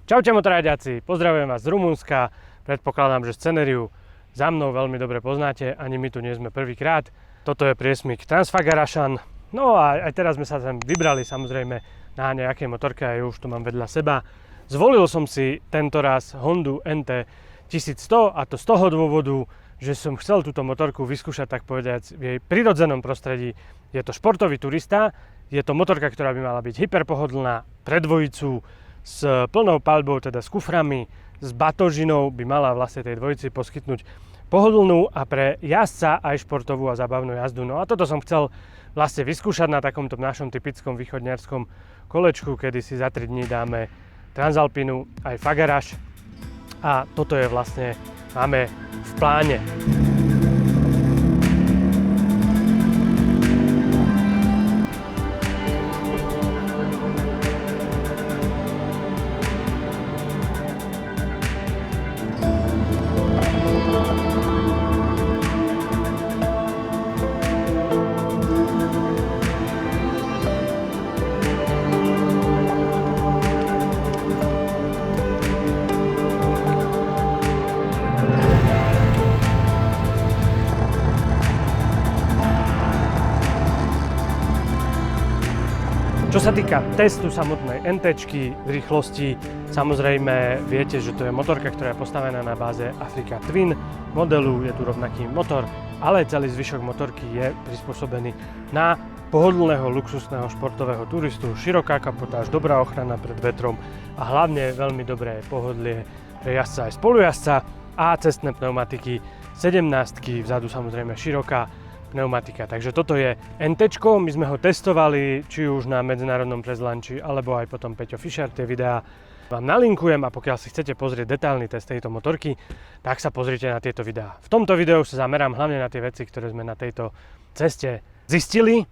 Čaute motoradiaci, pozdravujem vás z Rumunska, predpokladám, že scenériu za mnou veľmi dobre poznáte, ani my tu nie sme prvýkrát. Toto je priesmyk Transfagarašan, no a aj teraz sme sa sem vybrali samozrejme na nejakej motorke, aj už tu mám vedľa seba. Zvolil som si tento raz Hondu NT 1100 a to z toho dôvodu, že som chcel túto motorku vyskúšať tak povedať v jej prirodzenom prostredí. Je to športový turista, je to motorka, ktorá by mala byť hyperpohodlná pre dvojicu, s plnou paľbou, teda s kuframi, s batožinou by mala vlastne tej dvojici poskytnúť pohodlnú a pre jazdca aj športovú a zábavnú jazdu. No a toto som chcel vlastne vyskúšať na takomto našom typickom východňarskom kolečku, kedy si za 3 dní dáme Transalpinu aj Fagaraš. A toto je vlastne, máme v pláne. Čo sa týka testu samotnej NT-čky, rýchlosti, samozrejme viete, že to je motorka, ktorá je postavená na báze Africa Twin modelu, je tu rovnaký motor, ale celý zvyšok motorky je prispôsobený na pohodlného luxusného športového turistu, široká kapotáž, dobrá ochrana pred vetrom a hlavne veľmi dobré pohodlie pre jazdca aj spolujazdca a cestné pneumatiky 17-ky, vzadu samozrejme široká pneumatika. Takže toto je NT-čko, my sme ho testovali či už na medzinárodnom prezlanči alebo aj potom Peťo Fischer, tie videá vám nalinkujem a pokiaľ si chcete pozrieť detailný test tejto motorky, tak sa pozrite na tieto videá. V tomto videu sa zamerám hlavne na tie veci, ktoré sme na tejto ceste zistili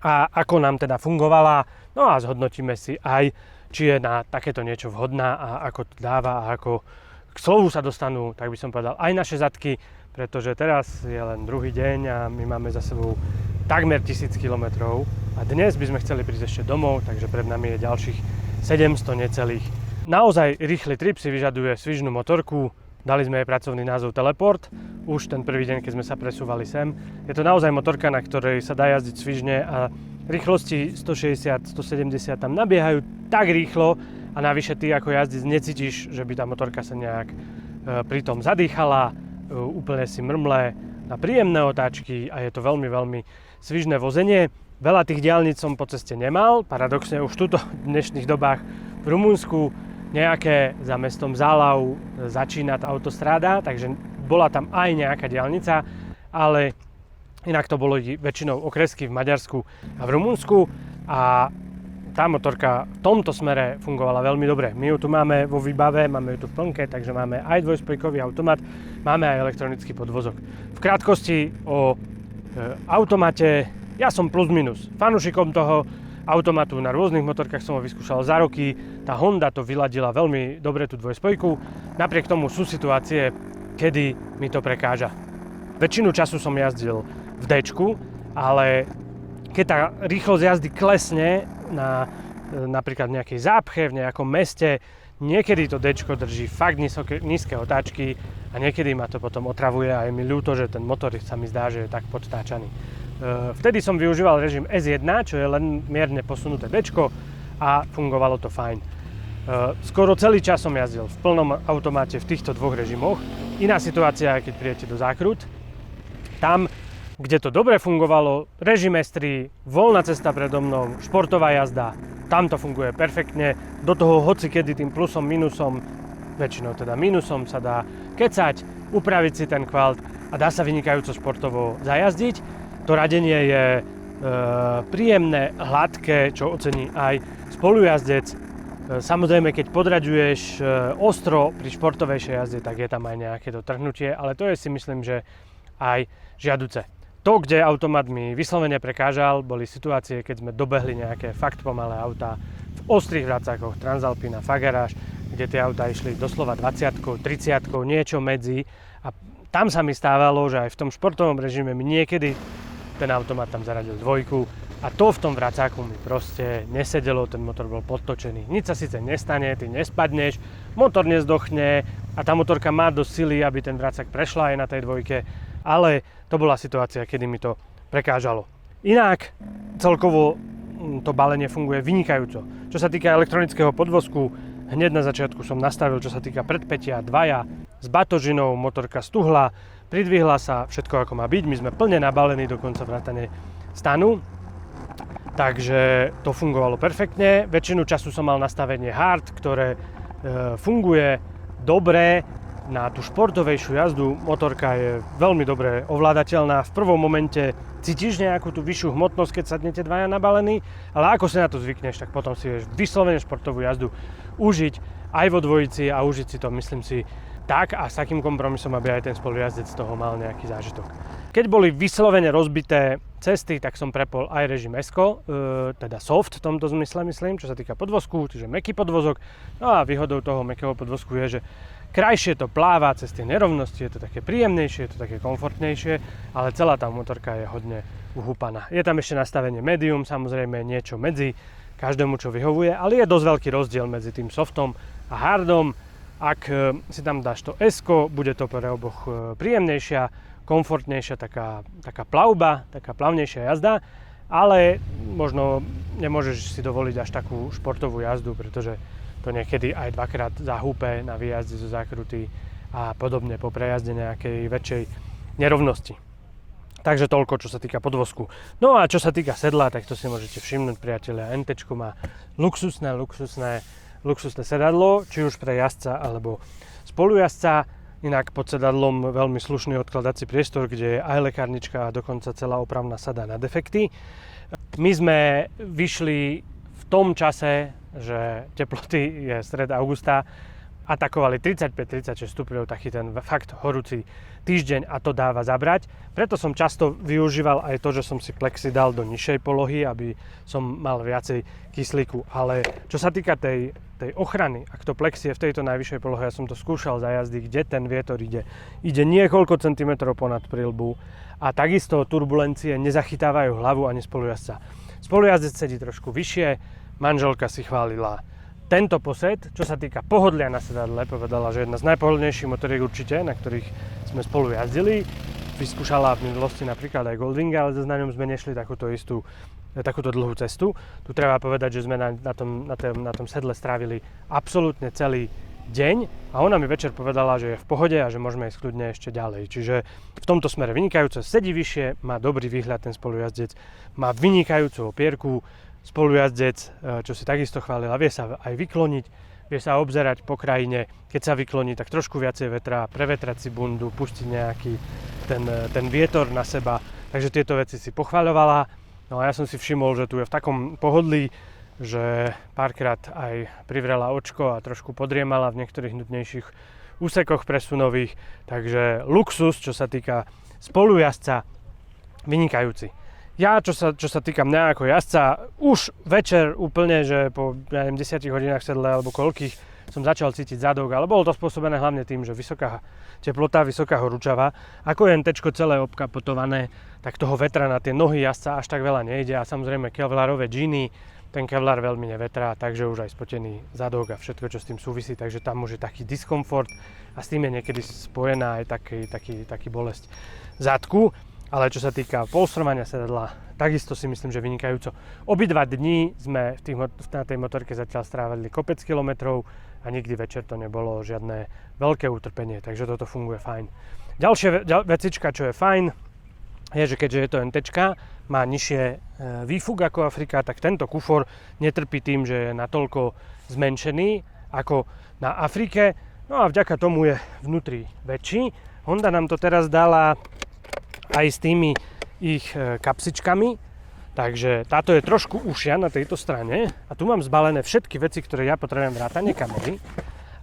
a ako nám teda fungovala, no a zhodnotíme si aj, či je na takéto niečo vhodná a ako to dáva a ako k slovu sa dostanú, tak by som povedal, aj naše zadky, pretože teraz je len druhý deň a my máme za sebou takmer 1000 km a dnes by sme chceli prísť ešte domov, takže pred nami je ďalších 700 necelých. Naozaj rýchly trip si vyžaduje svižnú motorku, dali sme jej pracovný názov Teleport, už ten prvý deň, keď sme sa presúvali sem. Je to naozaj motorka, na ktorej sa dá jazdiť svižne a rýchlosti 160-170 tam nabiehajú tak rýchlo a navyše ty ako jazdec necítiš, že by tá motorka sa nejak pritom zadýchala, úplne si mrmlé na príjemné otáčky a je to veľmi, veľmi svižné vozenie. Veľa tých diaľnic som po ceste nemal, paradoxne už tuto v dnešných dobách v Rumunsku nejaké za mestom Zálav začína tá autostráda, takže bola tam aj nejaká diaľnica, ale inak to bolo väčšinou okresky v Maďarsku a v Rumunsku a tá motorka v tomto smere fungovala veľmi dobre. My ju tu máme vo výbave, máme ju tu v plnke, takže máme aj dvojspojkový automat, máme aj elektronický podvozok. V krátkosti o automate, ja som plus minus fanúšikom toho automatu, na rôznych motorkách som ho vyskúšal za roky, tá Honda to vyladila veľmi dobre tú dvojspojku, napriek tomu sú situácie, kedy mi to prekáža. Väčšinu času som jazdil v D-čku, ale keď tá rýchlosť jazdy klesne na napríklad nejakej zápche, v nejakom meste, niekedy to D-čko drží fakt nízke otáčky a niekedy ma to potom otravuje a je mi ľúto, že ten motor sa mi zdá, že je tak podtáčaný. Vtedy som využíval režim S1, čo je len mierne posunuté D-čko a fungovalo to fajn. Skoro celý čas som jazdil v plnom automate v týchto dvoch režimoch. Iná situácia, keď prijete do Zákrut. Tam, kde to dobre fungovalo, režim S3, voľná cesta predo mnou, športová jazda, tam to funguje perfektne, do toho hocikedy tým plusom, minusom, väčšinou teda minusom sa dá kecať, upraviť si ten kvalt a dá sa vynikajúco športovo zajazdiť. To radenie je príjemné, hladké, čo ocení aj spolujazdec. Samozrejme, keď podraďuješ ostro pri športovejšej jazde, tak je tam aj nejaké dotrhnutie, ale to je si myslím, že aj žiaduce. To, kde automat mi vyslovene prekážal, boli situácie, keď sme dobehli nejaké fakt pomalé autá v ostrých vracákoch, Transalpina, Fagaraš, kde tie autá išli doslova 20-kou, 30-kou, niečo medzi. A tam sa mi stávalo, že aj v tom športovom režime mi niekedy ten automat tam zaradil dvojku A to v tom vracáku mi proste nesedelo, ten motor bol podtočený. Nič sa síce nestane, ty nespadneš, motor nezdochne a tá motorka má dosť sily, aby ten vracák prešla aj na tej dvojke, ale to bola situácia, kedy mi to prekážalo. Inak celkovo to balenie funguje vynikajúco. Čo sa týka elektronického podvozku, hneď na začiatku som nastavil, čo sa týka predpätia, dvaja, s batožinou, motorka stuhla, pridvihla sa, všetko ako má byť, my sme plne nabalení, dokonca vrátane stanu. Takže to fungovalo perfektne. Väčšinu času som mal nastavenie hard, ktoré funguje dobre na tú športovejšiu jazdu. Motorka je veľmi dobre ovládateľná. V prvom momente cítiš nejakú tú vyššiu hmotnosť, keď sadnete dvaja nabalení, ale ako si na to zvykneš, tak potom si vieš vyslovene športovú jazdu užiť aj vo dvojici a užiť si to, myslím si, tak a s takým kompromisom, aby aj ten spolujazdec z toho mal nejaký zážitok. Keď boli vyslovene rozbité cesty, tak som prepol aj režim Esko, teda soft v tomto zmysle myslím, čo sa týka podvozku, čiže mäkký podvozok. No a výhodou toho mäkkého podvozku je, že krajšie to pláva cez tie nerovnosti, je to také príjemnejšie, je to také komfortnejšie, ale celá tá motorka je hodne uhúpaná. Je tam ešte nastavenie medium, samozrejme niečo medzi, každému čo vyhovuje, ale je dosť veľký rozdiel medzi tým softom a hardom. Ak si tam dáš to Esko, bude to pre oboch príjemnejšia, komfortnejšia taká plavba, taká plavnejšia jazda, ale možno nemôžeš si dovoliť až takú športovú jazdu, pretože to niekedy aj dvakrát zahúpe na výjazde zo zákruty a podobne po prejazde nejakej väčšej nerovnosti. Takže toľko, čo sa týka podvozku. No a čo sa týka sedla, tak to si môžete všimnúť, priatelia. NTčko má luxusné sedadlo, či už pre jazdca alebo spolujazdca. Inak pod sedadlom veľmi slušný odkladací priestor, kde je aj lekárnička a dokonca celá opravná sada na defekty. My sme vyšli v tom čase, že teploty je stred augusta, atakovali 35-36 stupňov, taký ten fakt horúci týždeň a to dáva zabrať. Preto som často využíval aj to, že som si plexi dal do nižšej polohy, aby som mal viacej kyslíku. Ale čo sa týka tej ochrany, ak to plexi je v tejto najvyššej polohe, ja som to skúšal za jazdy, kde ten vietor ide niekoľko centimetrov ponad prilbu a takisto turbulencie nezachytávajú hlavu ani spolujazdca. Spolujazdec sedí trošku vyššie, manželka si chválila tento posed, čo sa týka pohodlia na sedadle, povedala, že jedna z najpohodlnejších motoriek určite, na ktorých sme spolu jazdili. Vyskúšala v minulosti napríklad aj Goldwinga, ale zase na ňom sme nešli takúto dlhú cestu. Tu treba povedať, že sme na tom sedle strávili absolútne celý deň a ona mi večer povedala, že je v pohode a že môžeme ísť kľudne ešte ďalej. Čiže v tomto smere vynikajúco, sedí vyššie, má dobrý výhľad ten spolujazdec, má vynikajúcu opierku, spolujazdec, čo si takisto chválila, vie sa aj vykloniť, vie sa obzerať po krajine, keď sa vykloní, tak trošku viacej vetra, prevetrať si bundu, pustiť nejaký ten vietor na seba, takže tieto veci si pochvaľovala. No a ja som si všimol, že tu je v takom pohodlí, že párkrát aj privrela očko a trošku podriemala v niektorých nutnejších úsekoch presunových, takže luxus, čo sa týka spolujazdca, vynikajúci. Ja, čo sa týka mňa ako jazdca, už večer úplne, že po 10 hodinách sedle alebo koľkých som začal cítiť zadok, ale bolo to spôsobené hlavne tým, že vysoká teplota, vysoká horúčava. Ako je NTčko celé obkapotované, tak toho vetra na tie nohy jazdca až tak veľa nejde a samozrejme kevlarové džíny, ten kevlar veľmi nevetrá, takže už aj spotený zadok a všetko, čo s tým súvisí, takže tam už je taký diskomfort a s tým je niekedy spojená aj taký bolesť zadku. Ale čo sa týka polstrovania sedadla, takisto si myslím, že vynikajúco. Obidva dni sme na tej motorke zatiaľ strávili kopec kilometrov a nikdy večer to nebolo žiadne veľké utrpenie, takže toto funguje fajn. Ďalšia vecička, čo je fajn, je, že keďže je to NTčka, má nižšie výfuk ako Afrika, tak tento kufor netrpí tým, že je natoľko zmenšený ako na Afrike. No a vďaka tomu je vnútri väčší. Honda nám to teraz dala aj s tými ich kapsičkami, takže táto je trošku užšia na tejto strane a tu mám zbalené všetky veci, ktoré ja potrebujem, vrátane kamery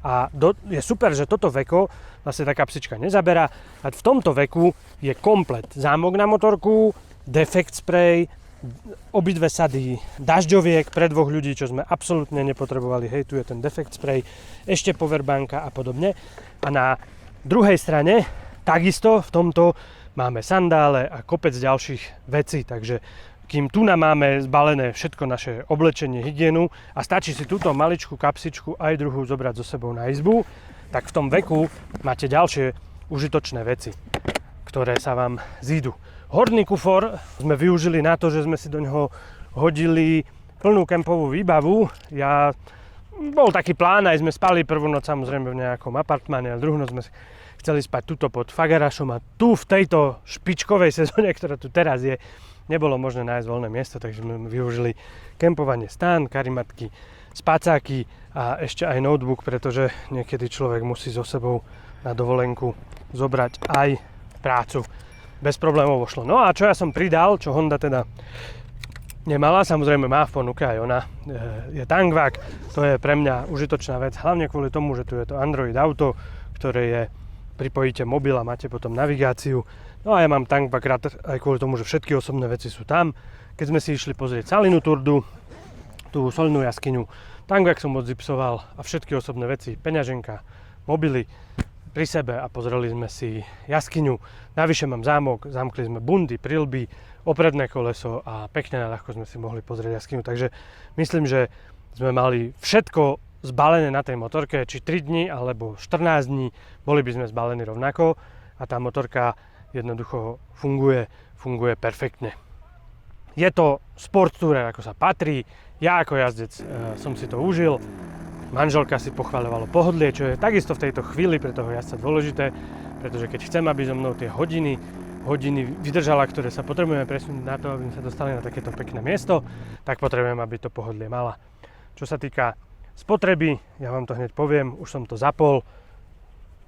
a je super, že toto veko vlastne tá kapsička nezaberá a v tomto veku je komplet zámok na motorku, defekt spray, obidve sady dažďoviek pre dvoch ľudí, čo sme absolútne nepotrebovali, hej, tu je ten defekt spray, ešte powerbanka a podobne a na druhej strane takisto v tomto máme sandále a kopec ďalších vecí, takže kým tu máme zbalené všetko naše oblečenie, hygienu a stačí si túto maličkú kapsičku aj druhú zobrať so sebou na izbu, tak v tom veku máte ďalšie užitočné veci, ktoré sa vám zídu. Horný kufor sme využili na to, že sme si do neho hodili plnú kempovú výbavu. Bol taký plán, aj sme spali prvú noc samozrejme v nejakom apartmáne a druhú noc sme chceli spať tuto pod Fagarašom a tu v tejto špičkovej sezóne, ktorá tu teraz je, nebolo možné nájsť voľné miesto, takže sme využili kempovanie, stán, karimatky, spacáky a ešte aj notebook, pretože niekedy človek musí so sebou na dovolenku zobrať aj prácu. Bez problémov vošlo. No a čo ja som pridal, čo Honda teda nemala, samozrejme má v ponuke aj ona, je Tangwag. To je pre mňa užitočná vec, hlavne kvôli tomu, že tu je to Android Auto, ktoré je, pripojíte mobil a máte potom navigáciu. No a ja mám Tangwag rád aj kvôli tomu, že všetky osobné veci sú tam. Keď sme si išli pozrieť Salinu Turdu, tú solnú jaskyňu, Tangwag som odzipsoval a všetky osobné veci, peňaženka, mobily pri sebe a pozreli sme si jaskyňu. Navyše mám zámok, zamkli sme bundy, prilby, opredné koleso a pekne na ľahko sme si mohli pozrieť jaskyňu. Takže myslím, že sme mali všetko zbalené na tej motorke, či 3 dní alebo 14 dní, boli by sme zbalení rovnako a tá motorka jednoducho funguje perfektne. Je to sport tourer, ako sa patrí. Ja ako jazdec som si to užil. Manželka si pochvaľovala pohodlie, čo je takisto v tejto chvíli pre toho jazdca dôležité, pretože keď chcem, aby so mnou tie hodiny vydržala, ktoré sa potrebujeme presunúť na to, aby sme sa dostali na takéto pekné miesto, tak potrebujem, aby to pohodlie mala. Čo sa týka spotreby, ja vám to hneď poviem, už som to zapol.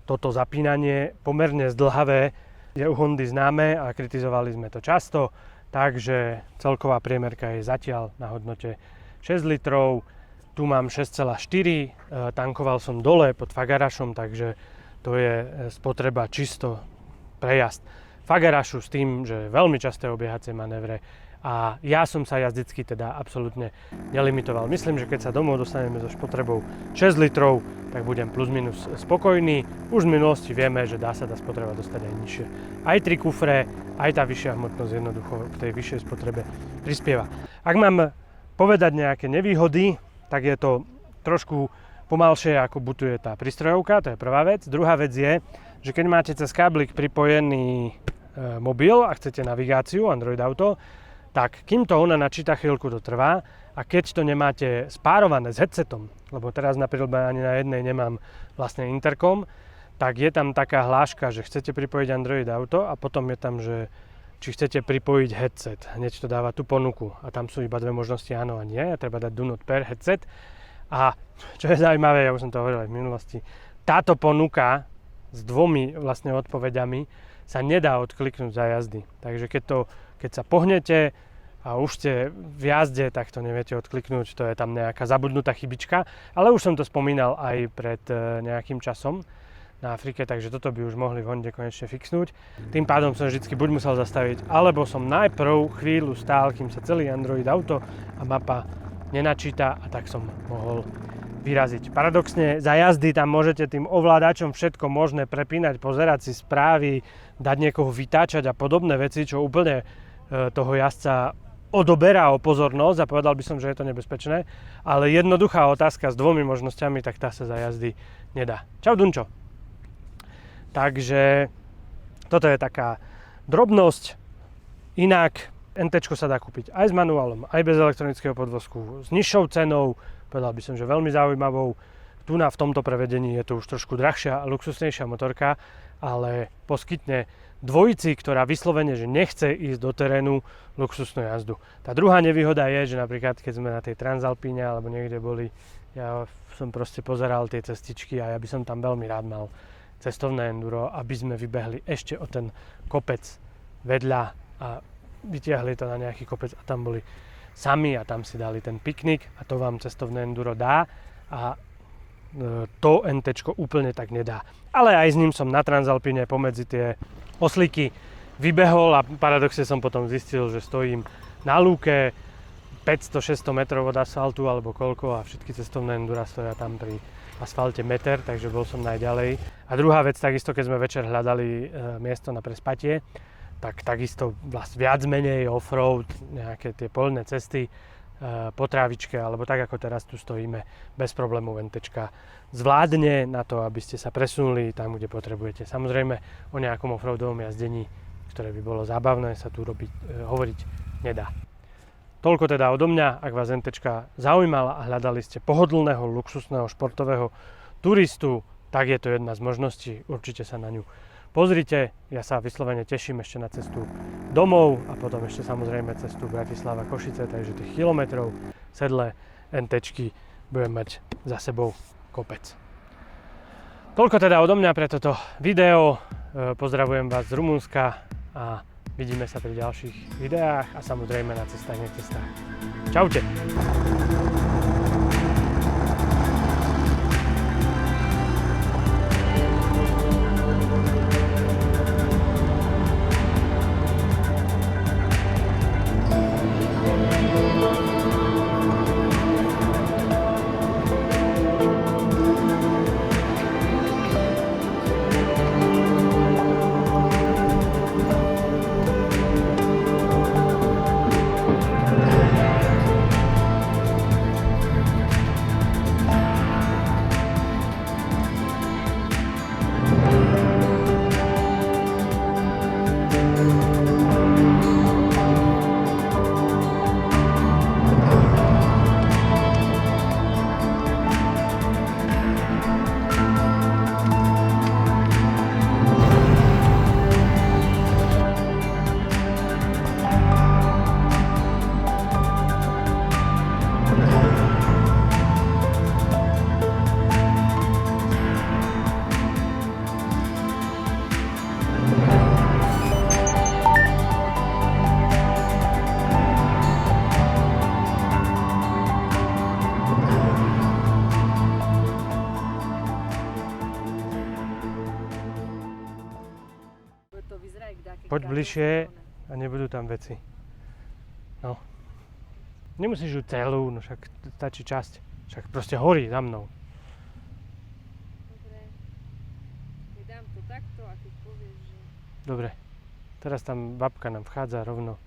Toto zapínanie pomerne zdĺhavé je u Hondy známe a kritizovali sme to často, takže celková priemerka je zatiaľ na hodnote 6 litrov. Tu mám 6,4, tankoval som dole pod Fagarašom, takže to je spotreba čisto prejazd Fagarašu s tým, že veľmi časté obiehacie manévre a ja som sa jazdecky teda absolútne nelimitoval. Myslím, že keď sa domov dostaneme so spotrebou 6 litrov, tak budem plus minus spokojný. Už v minulosti vieme, že dá sa tá spotreba dostať aj nižšie. Aj 3 kufre, aj tá vyššia hmotnosť jednoducho k tej vyššej spotrebe prispieva. Ak mám povedať nejaké nevýhody, tak je to trošku pomalšie, ako butuje tá prístrojovka, to je prvá vec. Druhá vec je, že keď máte cez káblik pripojený mobil a chcete navigáciu, Android Auto, tak kým to ona načíta, chvíľku to trvá a keď to nemáte spárované s headsetom, lebo teraz napríklad ani na jednej nemám vlastne interkom, tak je tam taká hláška, že chcete pripojiť Android Auto a potom je tam, že či chcete pripojiť headset. Hneď to dáva tú ponuku a tam sú iba dve možnosti áno a nie. A treba dať do not pair headset. A čo je zaujímavé, ja už som to hovoril aj v minulosti, táto ponuka s dvomi vlastne odpoveďami sa nedá odkliknúť za jazdy. Takže keď sa pohnete a už ste v jazde, tak to neviete odkliknúť, to je tam nejaká zabudnutá chybička. Ale už som to spomínal aj pred nejakým časom na Afrike, takže toto by už mohli v Honde konečne fixnúť. Tým pádom som vždycky buď musel zastaviť, alebo som najprv chvíľu stál, kým sa celý Android Auto a mapa nenačíta a tak som mohol vyraziť. Paradoxne za jazdy tam môžete tým ovládačom všetko možné prepínať, pozerať si správy, dať niekoho vytáčať a podobné veci, čo úplne toho jazdca odoberá o pozornosť a povedal by som, že je to nebezpečné, ale jednoduchá otázka s dvomi možnosťami, tak tá sa za jazdy nedá. Čau Dunčo. Takže toto je taká drobnosť. Inak NT sa dá kúpiť aj s manuálom, aj bez elektronického podvozku, s nižšou cenou, povedal by som, že veľmi zaujímavou. Tu v tomto prevedení je to už trošku drahšia a luxusnejšia motorka, ale poskytne dvojici, ktorá vyslovene, že nechce ísť do terénu, luxusnú jazdu. Tá druhá nevýhoda je, že napríklad keď sme na tej Transalpíne alebo niekde boli, ja som proste pozeral tie cestičky a ja by som tam veľmi rád mal cestovné enduro, aby sme vybehli ešte o ten kopec vedľa a vytiahli to na nejaký kopec a tam boli sami a tam si dali ten piknik a to vám cestovné enduro dá a to NT úplne tak nedá. Ale aj s ním som na Transalpine pomedzi tie oslíky vybehol a paradoxne som potom zistil, že stojím na lúke 500-600 metrov od asfaltu alebo koľko a všetky cestovné endura stoja tam pri asfalte meter, takže bol som najďalej. A druhá vec, takisto keď sme večer hľadali miesto na prespatie, tak takisto viac menej offroad, nejaké tie poľné cesty po trávičke, alebo tak ako teraz tu stojíme, bez problémov NTčka zvládne na to, aby ste sa presunuli tam, kde potrebujete. Samozrejme o nejakom offroadovom jazdení, ktoré by bolo zábavné, sa tu hovoriť nedá. Toľko teda odo mňa. Ak vás NTčka zaujímala a hľadali ste pohodlného, luxusného, športového turistu, tak je to jedna z možností. Určite sa na ňu pozrite. Ja sa vyslovene teším ešte na cestu domov a potom ešte samozrejme cestu Bratislava-Košice, takže tých kilometrov sedle NTčky budem mať za sebou kopec. Toľko teda odo mňa pre toto video. Pozdravujem vás z Rumunska a vidíme sa pri ďalších videách a samozrejme na cestách, necestách. Čaute! Poď bližšie a nebudú tam veci. No. Nemusíš ju celú, no však stačí časť. Však proste horí za mnou. Dobre. Dám to takto a keď povieš, že... Dobre. Teraz tam babka nám vchádza rovno